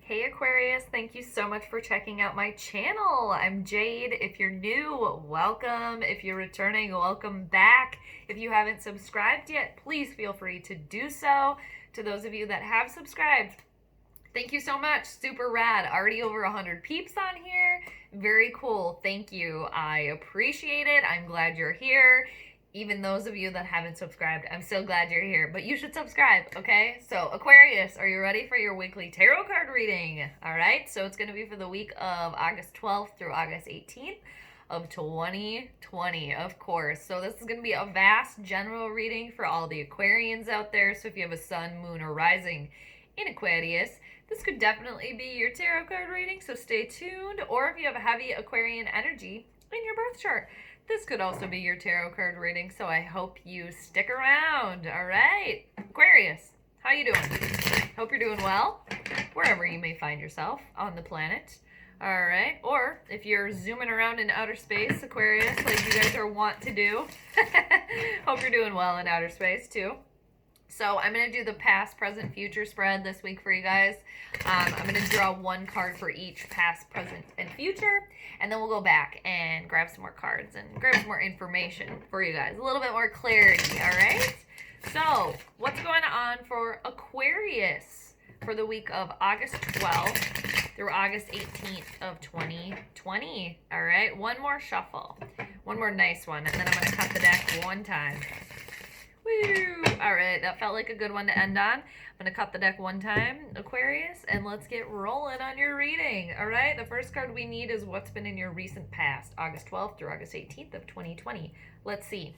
Hey Aquarius, thank you so much for checking out my channel. I'm Jade. If you're new, welcome. If you're returning, welcome back. If you haven't subscribed yet, please feel free to do so. To those of you that have subscribed, thank you so much. Super rad. Already over 100 peeps on here. Very cool. Thank you. I appreciate it. I'm glad you're here. Even those of you that haven't subscribed, I'm so glad you're here. But you should subscribe, okay? So, Aquarius, are you ready for your weekly tarot card reading? All right. So, it's going to be for the week of August 12th through August 18th of 2020, of course. So, this is going to be a vast general reading for all the Aquarians out there. So, if you have a sun, moon, or rising in Aquarius, this could definitely be your tarot card reading, so stay tuned. Or if you have a heavy Aquarian energy in your birth chart, this could also be your tarot card reading, so I hope you stick around. All right, Aquarius, how you doing? Hope you're doing well, wherever you may find yourself on the planet. All right, or if you're zooming around in outer space, Aquarius, like you guys are wont to do, hope you're doing well in outer space too. So I'm going to do the past, present, future spread this week for you guys. I'm going to draw one card for each past, present, and future. And then we'll go back and grab some more cards and grab some more information for you guys. A little bit more clarity, all right? So what's going on for Aquarius for the week of August 12th through August 18th of 2020? All right, one more shuffle. One more nice one. And then I'm going to cut the deck one time. Woo! All right, that felt like a good one to end on. I'm going to cut the deck one time, Aquarius, and let's get rolling on your reading. All right, the first card we need is what's been in your recent past, August 12th through August 18th of 2020. Let's see.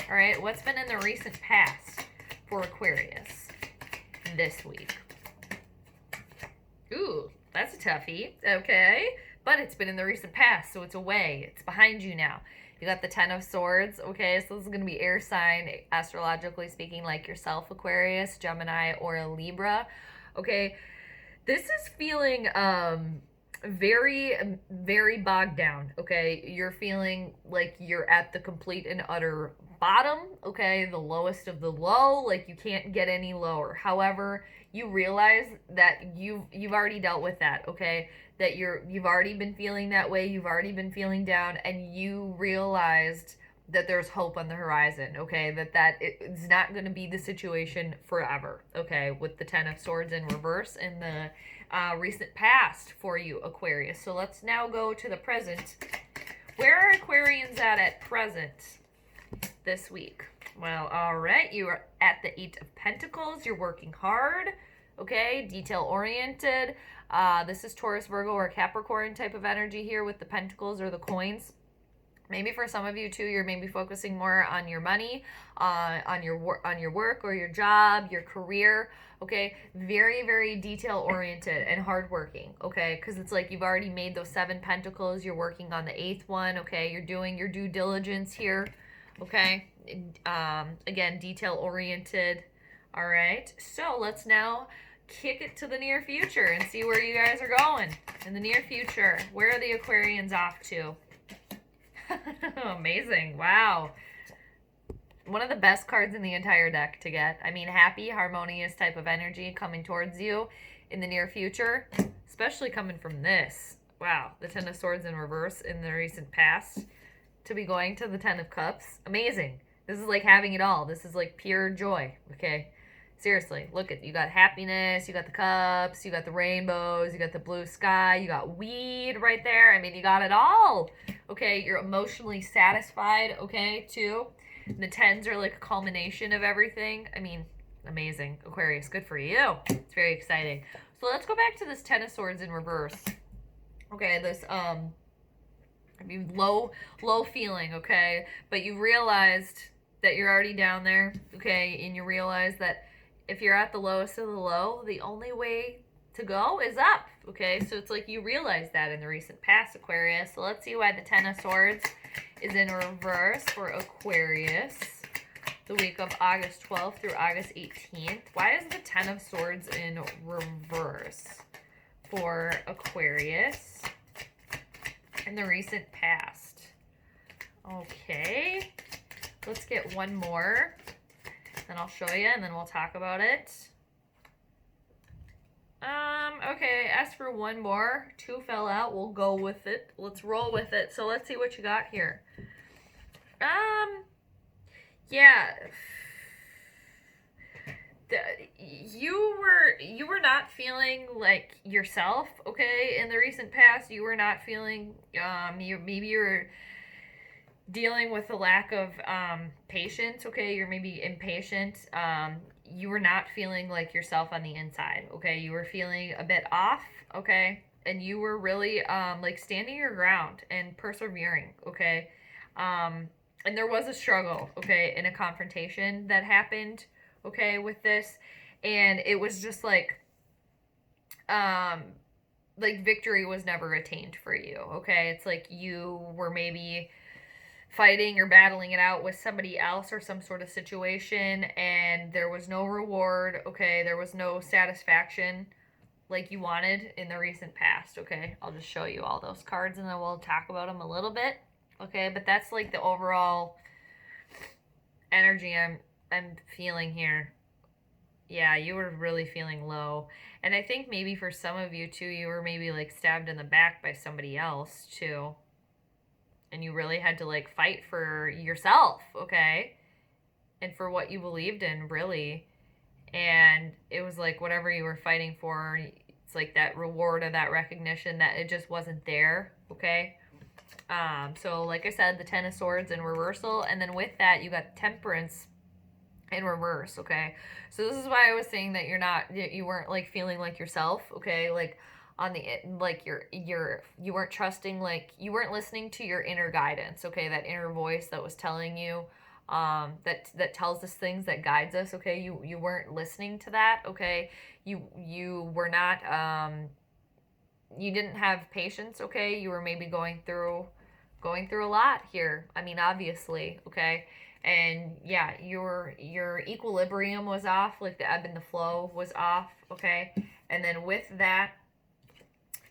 All right, what's been in the recent past for Aquarius this week? Ooh, that's a toughie. Okay, but it's been in the recent past, so it's away. It's behind you now. You got the Ten of Swords, okay? So this is going to be air sign, astrologically speaking, like yourself, Aquarius, Gemini, or Libra, okay? This is feeling very, very bogged down, okay? You're feeling like you're at the complete and utter bottom, okay? The lowest of the low, like you can't get any lower. However, you realize that you've already dealt with that, okay? That you've already been feeling that way, you've already been feeling down, and you realized that there's hope on the horizon, okay? That it's not going to be the situation forever, okay? With the Ten of Swords in reverse in the recent past for you, Aquarius. So let's now go to the present. Where are Aquarians at present this week? Well, all right, you are at the Eight of Pentacles. You're working hard, okay? Detail-oriented. This is Taurus, Virgo, or Capricorn type of energy here with the pentacles or the coins. Maybe for some of you too, you're maybe focusing more on your money, on your work or your job, your career. Okay, very, very detail oriented and hardworking. Okay, because it's like you've already made those 7 pentacles. You're working on the 8th one. Okay, you're doing your due diligence here. Okay, again, detail oriented. All right, so let's now kick it to the near future and see where you guys are going in the near future. Where are the Aquarians off to? Amazing. Wow. One of the best cards in the entire deck to get. I mean, happy, harmonious type of energy coming towards you in the near future, especially coming from this. Wow. The Ten of Swords in reverse in the recent past to be going to the Ten of Cups. Amazing. This is like having it all. This is like pure joy. Okay. Seriously, look at, you got happiness, you got the cups, you got the rainbows, you got the blue sky, you got weed right there. I mean, you got it all. Okay, you're emotionally satisfied, okay, too. And the 10s are like a culmination of everything. I mean, amazing. Aquarius, good for you. It's very exciting. So let's go back to this Ten of Swords in reverse. Okay, this, I mean, low feeling, okay? But you realized that you're already down there, okay? And you realize that if you're at the lowest of the low, the only way to go is up, okay? So it's like you realize that in the recent past, Aquarius. So let's see why the Ten of Swords is in reverse for Aquarius the week of August 12th through August 18th. Why is the Ten of Swords in reverse for Aquarius in the recent past? Okay, let's get one more. Then I'll show you, and then we'll talk about it. Okay, ask for one more. Two fell out. We'll go with it. Let's roll with it. So let's see what you got here. Yeah. You were not feeling like yourself, okay? In the recent past, you were not feeling maybe you were dealing with a lack of patience, okay? You're maybe impatient. You were not feeling like yourself on the inside, okay? You were feeling a bit off, okay? And you were really like standing your ground and persevering, okay? And there was a struggle, okay, in a confrontation that happened, okay, with this. And it was just like victory was never attained for you, okay? It's like you were maybe fighting or battling it out with somebody else or some sort of situation, and there was no reward, okay? There was no satisfaction like you wanted in the recent past, okay? I'll just show you all those cards and then we'll talk about them a little bit, okay? But that's like the overall energy I'm feeling here. Yeah, you were really feeling low. And I think maybe for some of you too, you were maybe like stabbed in the back by somebody else too. And you really had to like fight for yourself, okay? And for what you believed in, really. And it was like whatever you were fighting for, it's like that reward or that recognition that it just wasn't there, okay? So like I said, the Ten of Swords in reversal, and then with that you got Temperance in reverse, okay? So this is why I was saying that you weren't like feeling like yourself, okay? Like on the like you weren't trusting, like you weren't listening to your inner guidance, okay? That inner voice that was telling you that tells us things, that guides us, okay? You weren't listening to that, okay? You were not you didn't have patience, okay? You were maybe going through a lot here. I mean, obviously, okay? And yeah, your equilibrium was off, like the ebb and the flow was off, okay? And then with that,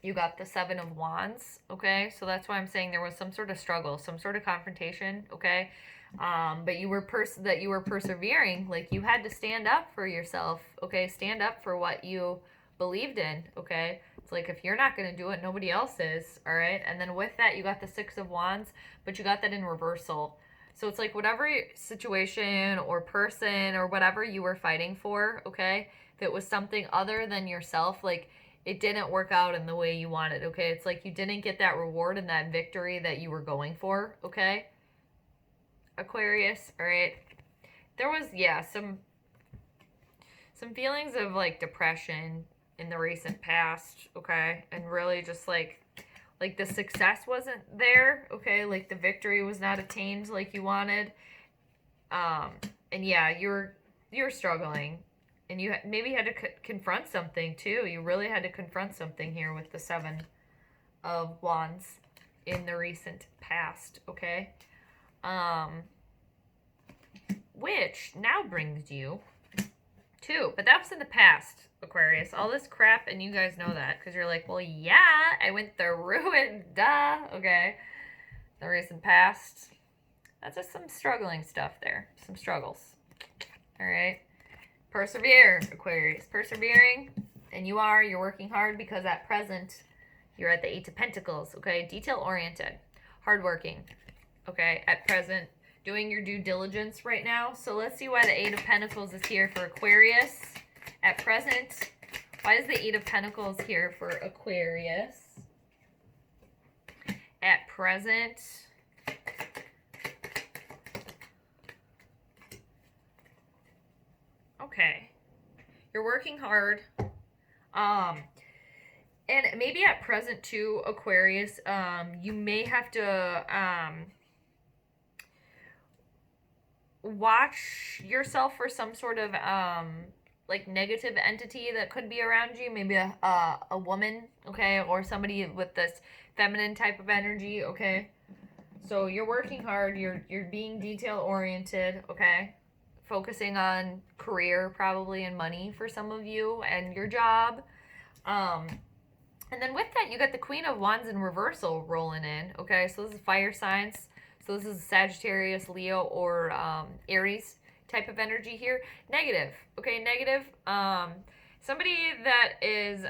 you got the Seven of Wands, okay? So that's why I'm saying there was some sort of struggle, some sort of confrontation, okay? But you were persevering, like you had to stand up for yourself, okay? Stand up for what you believed in, okay? It's like if you're not going to do it, nobody else is, all right? And then with that, you got the Six of Wands, but you got that in reversal. So it's like whatever situation or person or whatever you were fighting for, okay? If it was something other than yourself, like it didn't work out in the way you wanted, okay? It's like you didn't get that reward and that victory that you were going for, okay? Aquarius, all right? There was, yeah, some feelings of like depression in the recent past, okay? And really just like the success wasn't there, okay? Like the victory was not attained like you wanted. And yeah, you're struggling, and you maybe had to confront something too. You really had to confront something here with the Seven of Wands in the recent past, okay? Which now brings you to, but that was in the past, Aquarius. All this crap, and you guys know that because you're like, well, yeah, I went through it, duh, okay? The recent past, that's just some struggling stuff there, some struggles, all right? Persevere, Aquarius, persevering, and you're working hard because at present, you're at the Eight of Pentacles, okay? Detail-oriented, hardworking, okay? At present, doing your due diligence right now. So let's see why the Eight of Pentacles is here for Aquarius at present. Why is the Eight of Pentacles here for Aquarius at present? Okay. You're working hard. And maybe at present too, Aquarius, you may have to watch yourself for some sort of like negative entity that could be around you, maybe a woman, okay, or somebody with this feminine type of energy, okay? So you're working hard, you're being detail oriented, okay? Focusing on career probably and money for some of you and your job. And then with that, you got the Queen of Wands in reversal rolling in, okay? So this is fire signs. So this is Sagittarius, Leo, or Aries type of energy here. Negative, okay? Negative. somebody that is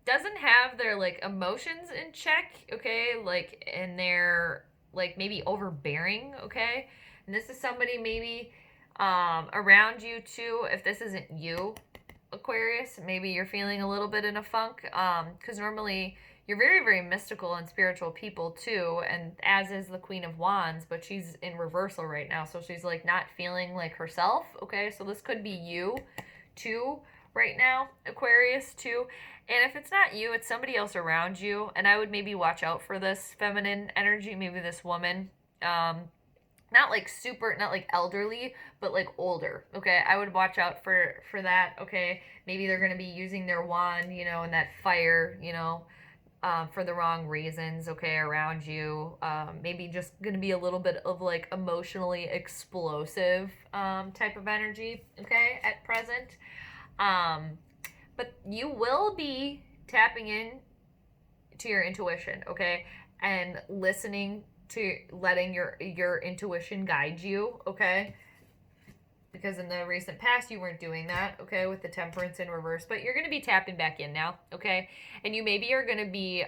doesn't have their like emotions in check, okay? Like, and they're like maybe overbearing, okay? And this is somebody maybe around you too. If this isn't you, Aquarius, maybe you're feeling a little bit in a funk, because normally you're very, very mystical and spiritual people too, and as is the Queen of Wands, but she's in reversal right now, so she's like not feeling like herself, okay? So this could be you too right now, Aquarius too. And if it's not you, it's somebody else around you, and I would maybe watch out for this feminine energy, maybe this woman. Not like super, not like elderly, but like older, okay? I would watch out for that, okay? Maybe they're going to be using their wand, you know, and that fire, you know, for the wrong reasons, okay, around you. Maybe just going to be a little bit of like emotionally explosive type of energy, okay, at present. But you will be tapping in to your intuition, okay, and listening to letting your intuition guide you, okay? Because in the recent past you weren't doing that, okay, with the temperance in reverse, but you're going to be tapping back in now, okay? And you maybe are going to be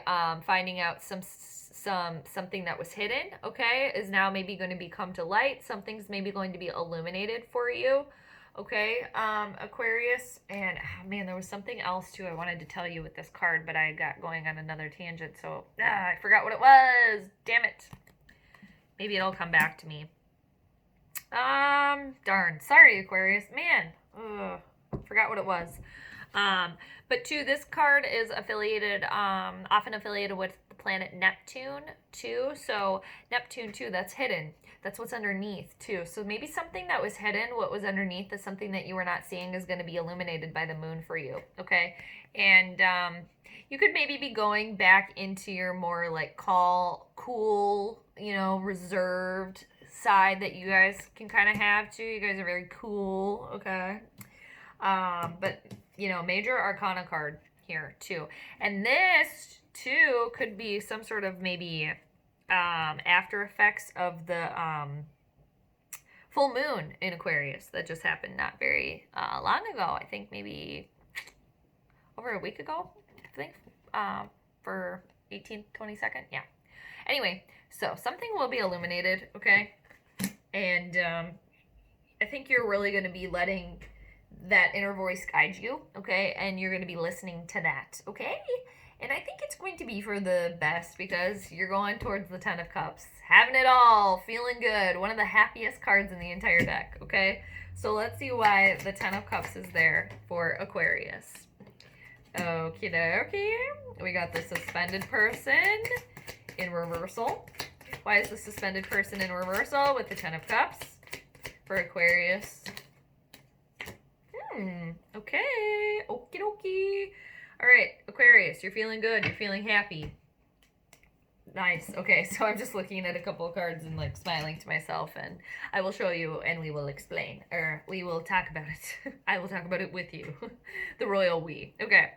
finding out something that was hidden, okay, is now maybe going to be come to light. Something's maybe going to be illuminated for you, okay, Aquarius. And oh, man, there was something else too I wanted to tell you with this card, but I got going on another tangent, so I forgot what it was. Damn it. Maybe it'll come back to me. Darn. Sorry, Aquarius. Man. Ugh. Forgot what it was. But too, this card is affiliated, often affiliated with the planet Neptune, too. So, Neptune, too, that's hidden. That's what's underneath, too. So, maybe something that was hidden, what was underneath, is something that you were not seeing is going to be illuminated by the moon for you, okay? And, you could maybe be going back into your more, like, cool, you know, reserved side that you guys can kind of have, too. You guys are very cool, okay? But, you know, major arcana card here, too. And this, too, could be some sort of maybe after effects of the full moon in Aquarius that just happened not very long ago. I think maybe over a week ago, I think, for 18th, 22nd. Yeah. Anyway, so something will be illuminated, okay? And I think you're really going to be letting that inner voice guide you, okay? And you're going to be listening to that, okay? And I think it's going to be for the best because you're going towards the Ten of Cups. Having it all, feeling good. One of the happiest cards in the entire deck, okay? So let's see why the Ten of Cups is there for Aquarius. Okie dokie. We got the suspended person in reversal. Why is the suspended person in reversal with the Ten of Cups for Aquarius? Okay. Okie dokie. All right, Aquarius, you're feeling good. You're feeling happy. Nice. Okay, so I'm just looking at a couple of cards and like smiling to myself, and I will show you and we will explain, or we will talk about it. I will talk about it with you. The royal we. Okay.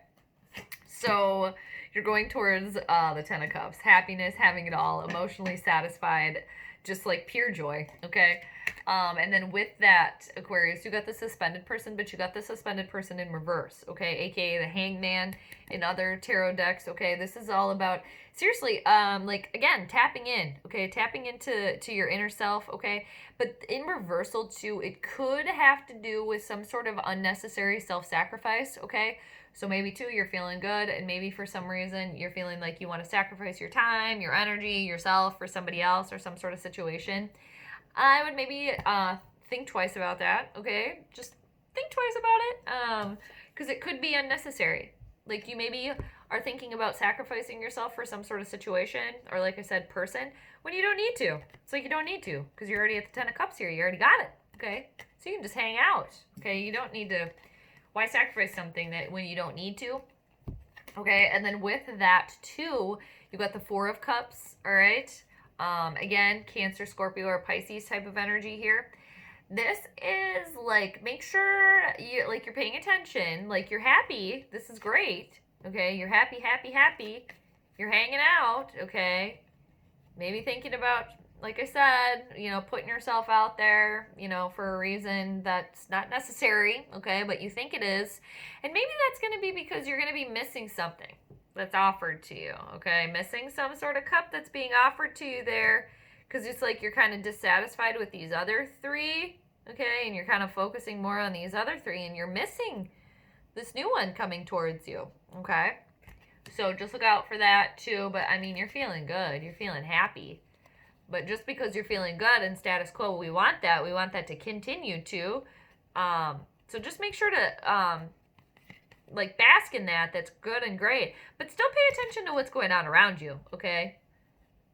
So you're going towards the Ten of Cups. Happiness, having it all, emotionally satisfied, just like pure joy, okay? And then with that, Aquarius, you got the suspended person, but you got the suspended person in reverse, okay? AKA the Hangman in other tarot decks, okay? This is all about, seriously, like, again, tapping in, okay? Tapping into your inner self, okay? But in reversal, too, it could have to do with some sort of unnecessary self-sacrifice, okay? So maybe, too, you're feeling good, and maybe for some reason you're feeling like you want to sacrifice your time, your energy, yourself for somebody else or some sort of situation. I would maybe think twice about that, okay? Just think twice about it, because it could be unnecessary. Like, you maybe are thinking about sacrificing yourself for some sort of situation, or like I said, person, when you don't need to. It's like you don't need to, because you're already at the Ten of Cups here. You already got it, okay? So you can just hang out, okay? You don't need to... Why sacrifice something that when you don't need to? Okay, and then with that, too, you got the Four of Cups, all right? Again, Cancer, Scorpio, or Pisces type of energy here. This is like, make sure you're paying attention, like you're happy. This is great, okay? You're happy. You're hanging out, okay? Maybe thinking about like I said, putting yourself out there, for a reason that's not necessary, okay, but you think it is. And maybe that's going to be because you're going to be missing something that's offered to you, okay? Missing some sort of cup that's being offered to you there because it's like you're kind of dissatisfied with these other three, okay? And you're kind of focusing more on these other three and you're missing this new one coming towards you, okay? So just look out for that too. But I mean, you're feeling good. You're feeling happy. But just because you're feeling good in status quo, we want that. We want that to continue too. So just make sure to like bask in that. That's good and great. But still pay attention to what's going on around you, okay?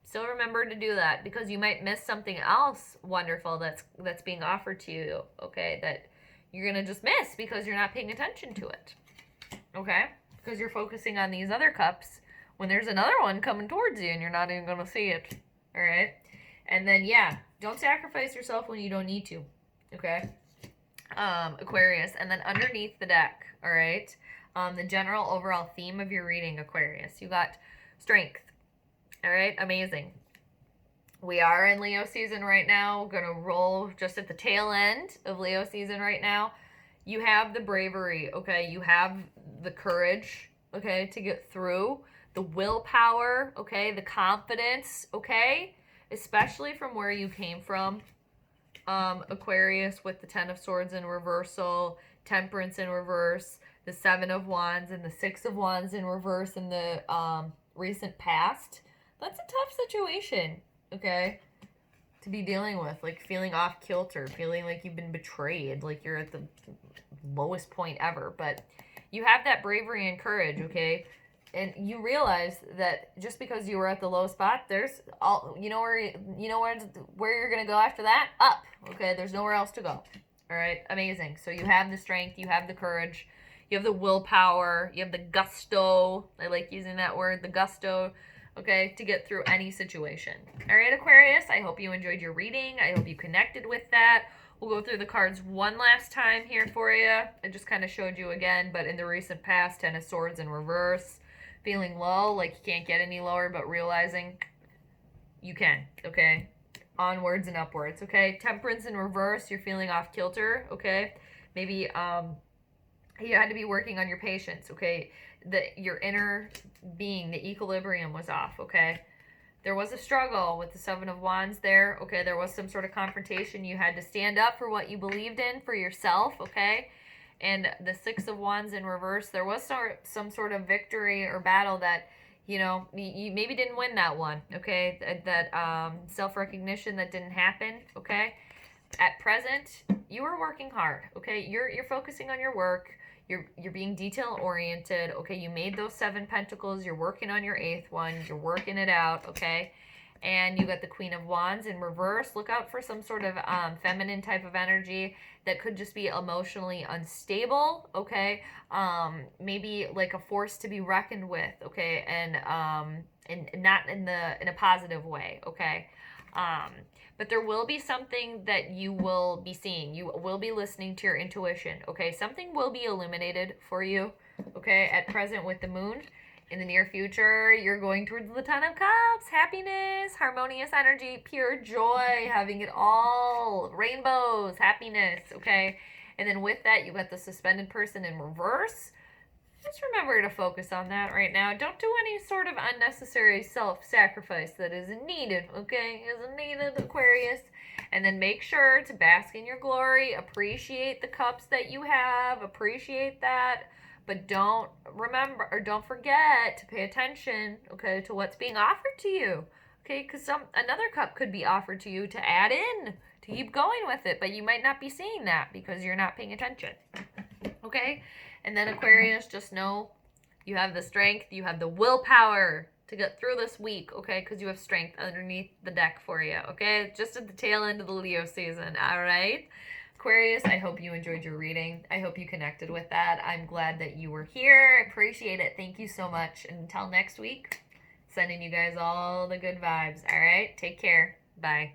Still remember to do that because you might miss something else wonderful that's being offered to you, okay? That you're going to just miss because you're not paying attention to it, okay? Because you're focusing on these other cups when there's another one coming towards you and you're not even going to see it, all right? And then, yeah, don't sacrifice yourself when you don't need to, okay? Aquarius. And then underneath the deck, all right, the general overall theme of your reading, Aquarius, you got strength, all right? Amazing. We are in Leo season right now. We're going to roll just at the tail end of Leo season right now. You have the bravery, okay? You have the courage, okay, to get through. The willpower, okay? The confidence, okay? Especially from where you came from, Aquarius, with the Ten of Swords in reversal, Temperance in reverse, the Seven of Wands and the Six of Wands in reverse in the recent past. That's a tough situation, okay, to be dealing with, like feeling off kilter, feeling like you've been betrayed, like you're at the lowest point ever. But you have that bravery and courage, okay? And you realize that just because you were at the low spot, there's where you're gonna go after that? Up. Okay, there's nowhere else to go. All right, amazing. So you have the strength, you have the courage, you have the willpower, you have the gusto. I like using that word, the gusto, okay, to get through any situation. All right, Aquarius, I hope you enjoyed your reading. I hope you connected with that. We'll go through the cards one last time here for you. I just kind of showed you again, but in the recent past, Ten of Swords in reverse. Feeling low, like you can't get any lower, but realizing you can, okay? Onwards and upwards, okay? Temperance in reverse, you're feeling off kilter, okay? Maybe you had to be working on your patience, okay? Your inner being, the equilibrium was off, okay? There was a struggle with the Seven of Wands there, okay? There was some sort of confrontation. You had to stand up for what you believed in for yourself, okay? And the Six of Wands in reverse, there was some sort of victory or battle that, you maybe didn't win that one, okay? That self-recognition that didn't happen, okay? At present, you are working hard, okay? You're focusing on your work. You're being detail-oriented, okay? You made those 7 pentacles. You're working on your 8th one. You're working it out, okay? And you got the Queen of Wands in reverse. Look out for some sort of feminine type of energy that could just be emotionally unstable, okay? Maybe like a force to be reckoned with, okay? And not in a positive way, okay? But there will be something that you will be seeing. You will be listening to your intuition, okay? Something will be illuminated for you, okay? At present with the moon. In the near future, you're going towards the Ten of Cups, happiness, harmonious energy, pure joy, having it all, rainbows, happiness, okay? And then with that, you got the suspended person in reverse. Just remember to focus on that right now. Don't do any sort of unnecessary self-sacrifice that isn't needed, okay? Isn't needed, Aquarius. And then make sure to bask in your glory, appreciate the cups that you have, appreciate that. But don't forget to pay attention, okay, to what's being offered to you, okay? Because another cup could be offered to you to add in, to keep going with it, but you might not be seeing that because you're not paying attention, okay? And then Aquarius, just know you have the strength, you have the willpower to get through this week, okay? Because you have strength underneath the deck for you, okay? Just at the tail end of the Leo season, all right? Aquarius, I hope you enjoyed your reading. I hope you connected with that. I'm glad that you were here. I appreciate it. Thank you so much. And until next week, sending you guys all the good vibes. All right? Take care. Bye.